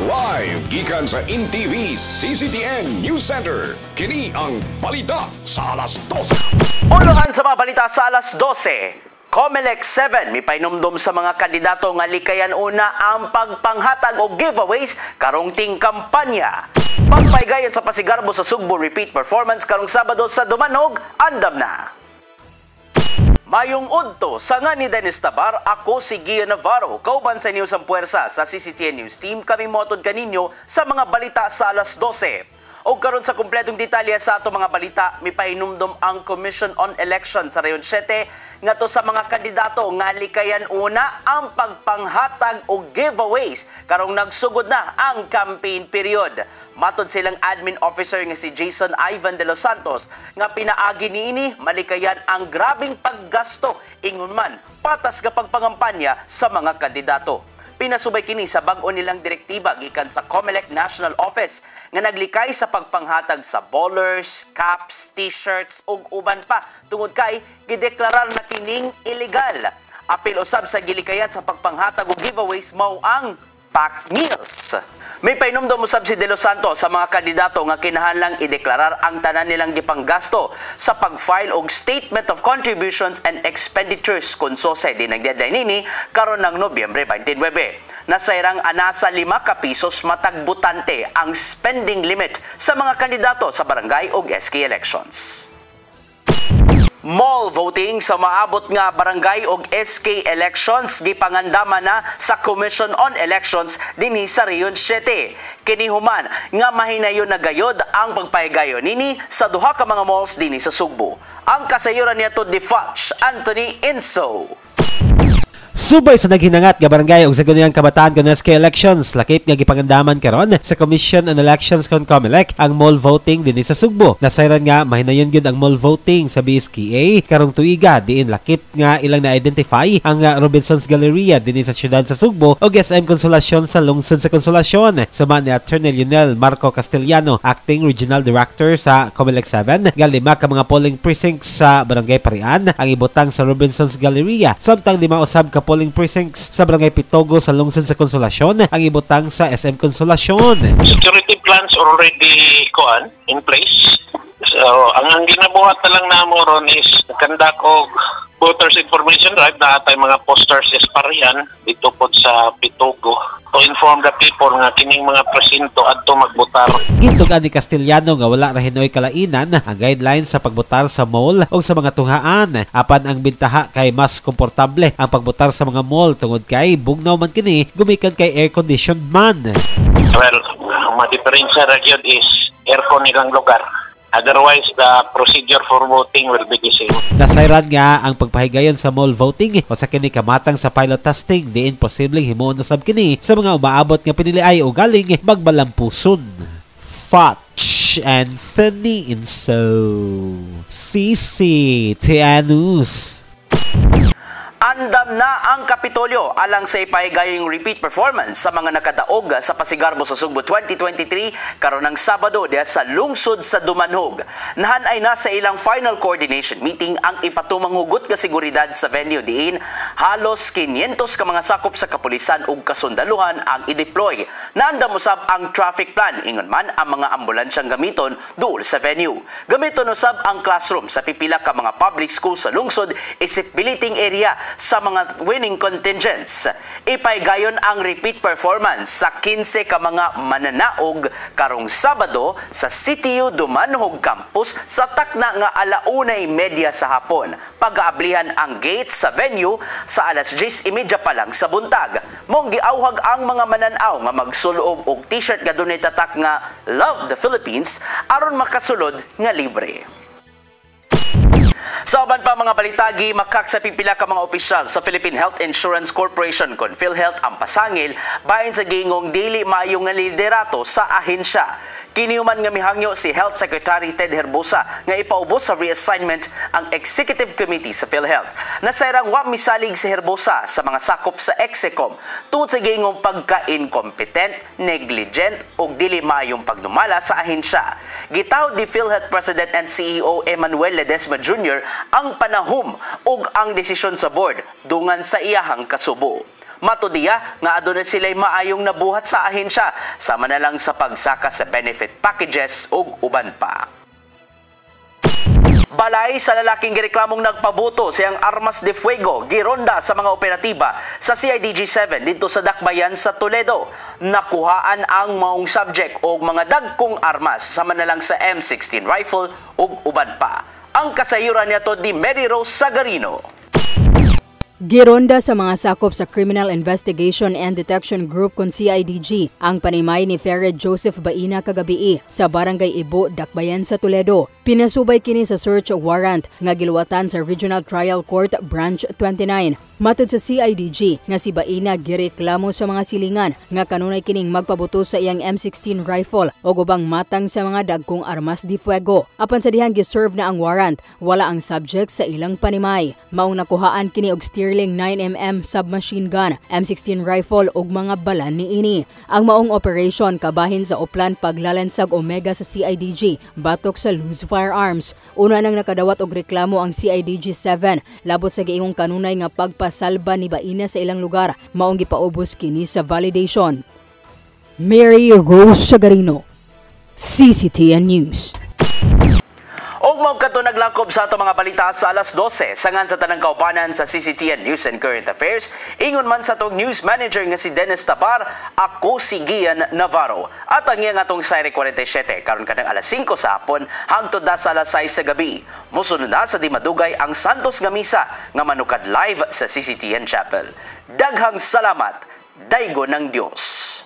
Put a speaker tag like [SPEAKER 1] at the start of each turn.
[SPEAKER 1] Live gikan sa InTV CCTN News Center. Kini ang balita sa alas 12.
[SPEAKER 2] Ulohan sa mga balita sa alas 12. COMELEC 7 may painumdum sa mga kandidato nga likayan una ang pagpanghatag o giveaways karong ting kampanya. Pagpaygayon sa Pasigarbo sa Sugbo repeat performance karong Sabado sa Dumanog, andam na. Mayong udto sa nga ni Dennis Tabar, ako si Gia Navarro, kauban sa News ang Puwersa sa CCTN News Team. Kami motod kaninyo sa mga balita sa alas 12. O karon sa kumpletong detalye sa ato mga balita, may pahinumdum ang Commission on Elections sa Rayon 7 nga to sa mga kandidato nga likayan una ang pagpanghatag o giveaways karong nagsugod na ang campaign period. Matod silang admin officer nga si Jason Ivan de los Santos nga pinaagi niini malikayan ang grabing paggasto ingon man patas kapag pangampanya sa mga kandidato. Pinasubay kini sa bag-o nilang direktiba gikan sa COMELEC National Office nga naglikay sa pagpanghatag sa bowlers, caps, t-shirts ug uban pa tungod kay gideklarar na kining illegal. Apil usab sa gilikayan sa pagpanghatag og giveaways mao ang pack meals. May painumdum usab si De Los Santos sa mga kandidato nga kinahanglang ideklarar ang tanan nilang gipanggasto sa pag-file og Statement of Contributions and Expenditures kung sose di nag-deadline nini karon ng Nobyembre 29. Nasayrang anasa 5 ka pisos matag butante ang spending limit sa mga kandidato sa barangay ug SK elections. Mall voting sa maabot nga barangay og SK elections gipangandama na sa Commission on Elections dinhi sa Rayon 7. Kini human nga mahinayon na gayod ang pagpahigayon nini sa duha ka mga malls dinhi sa Sugbo. Ang kasayuran niya to Defach Anthony Inso.
[SPEAKER 3] Subay sa naghinangat nga barangay ug sa ganiyang kabataan kon SK elections, lakip nga gipangandaman karon sa Commission on Elections kon COMELEC ang mall voting dinhi sa Sugbo. Nasayran nga mahinayon gyud ang mall voting sa BSKA karong tuiga diin lakip nga ilang na-identify ang Robinson's Galleria dinhi sa siyudad sa Sugbo ug SM Consolacion sa lungsod sa Consolacion. Sama ni Attorney Lionel Marco Castellano, Acting Regional Director sa COMELEC 7, nga 5 ka mga polling precincts sa Barangay Parian ang ibutang sa Robinson's Galleria, samtang 5 usab ka polling precincts sa Barangay Pitogo sa lungsod sa Consolacion ang ibutang sa SM Consolacion.
[SPEAKER 4] Security plans are already in place. So, ang ginabuhat na lang namo ron is conduct og voters information drive na atay mga posters sa Parian dito po sa Pitogo to inform the people nga kining mga presinto adto magbotar.
[SPEAKER 3] Gintugan ni Castellano nga wala ra hinoy kalainan ang guidelines sa pagbotar sa mall o sa mga tunghaan. Apan ang bintaha kay mas komportable ang pagbotar sa mga mall tungod kay bugnaw man kini gumikan kay air-conditioned man.
[SPEAKER 4] Well, ang madiferensya ra gyud is aircon ilang lugar. Otherwise, the procedure for voting will be the same.
[SPEAKER 3] Nasayran nga ang pagpahigayon sa mall voting o sa kini kamatang sa pilot testing diin posibleng himuon na sab kini sa mga umaabot nga piniliay o galing magbalampuson. Fotch Anthony Inso, CCTN News.
[SPEAKER 2] Andam na ang Kapitolyo alang sa ipahigayong repeat performance sa mga nakadaog sa Pasigarbo sa Sugbo 2023 karon ng Sabado diha sa lungsod sa Dumanog. Nahan ay nasa ilang final coordination meeting ang ipatumang hugot ka seguridad sa venue diin halos 500 ka mga sakop sa kapulisan ug kasundaluhan ang i-deploy. Naandam usab ang traffic plan ingon man ang mga ambulansyang gamiton duol sa venue. Gamiton usab ang classroom sa pipila ka mga public school sa lungsod isip billeting area sa mga winning contingents. Ipaygayon ang repeat performance sa 15 ka mga mananaog karong Sabado sa CTU Dumanog Campus sa takna nga 1:30 sa hapon. Pag-aablihan ang gates sa venue sa alas 10:30 pa lang sa buntag. Mong giawhag ang mga mananaw nga magsulob og t-shirt nga dunay tatak nga Love the Philippines aron makasulod nga libre. Sa uban pa mga balitagi, makak sa pipila ka mga opisyal sa Philippine Health Insurance Corporation kon PhilHealth ang pasangil bahin sa gingong dili maayo nga liderato sa ahensya. Kiniuman nga mihangyo si Health Secretary Ted Herbosa nga ipaubos sa reassignment ang Executive Committee sa PhilHealth. Nasayrang wa misalig si Herbosa sa mga sakop sa Execom tungod sa gingong pagka-incompetent, negligent ug dili maayong pagdumala sa ahensya. Gitawd ni PhilHealth President and CEO Emmanuel Ledesma Jr. ang panahom ug ang desisyon sa board dungan sa iyahang kasubo. Matudiya nga aduna sila'y maayong nabuhat sa ahensya, sama na lang sa pagsaka sa benefit packages ug uban pa. Balay sa lalaking gireklamong nagpabuto siyang armas de fuego gironda sa mga operatiba sa CIDG-7 dito sa Dakbayan sa Toledo. Nakuhaan ang maong subject o mga dagkong armas sama na lang sa M16 rifle ug uban pa. Ang kasayuran niyato di Mary Rose Sagarino.
[SPEAKER 5] Gironda sa mga sakop sa Criminal Investigation and Detection Group kon CIDG ang panimay ni Fered Joseph Baina kagabi sa Barangay Ibo, Dakbayan sa Toledo. Pinasubay kini sa search warrant nga giluwatan sa Regional Trial Court Branch 29. Matod sa CIDG nga si Baina gireklamo sa mga silingan nga kanunay kining magpabuto sa iyang M16 rifle o gubang matang sa mga dagkong armas de fuego. Apan sa dihang giserve na ang warrant, wala ang subject sa ilang panimay. Maong nakuhaan kini og Sterling 9mm submachine gun, M16 rifle ug mga balan niini. Ang maong operation kabahin sa Oplan paglalansag Omega sa CIDG batok sa loose firearms. Una nang nakadawat og reklamo ang CIDG-7 labot sa giingong kanunay nga pagpasalba ni Baina sa ilang lugar. Maong gipaubos kini sa validation. Mary Rose Sagarino, CCTN News.
[SPEAKER 2] Og mao kadto naglangkob sa ato mga balita sa alas 12 sangan sa tanang kaubanan sa CCTN News and Current Affairs. Ingon man sa atong news manager nga si Dennis Tabar, ako si Gian Navarro. At ang iyang atong Sayre 47 karon kadang alas 5 sa hapon hangtod na sa alas 6 sa gabi. Musunod na sa di madugay ang Santos nga misa nga manukad live sa CCTN Chapel. Daghang salamat, daygo ng Dios.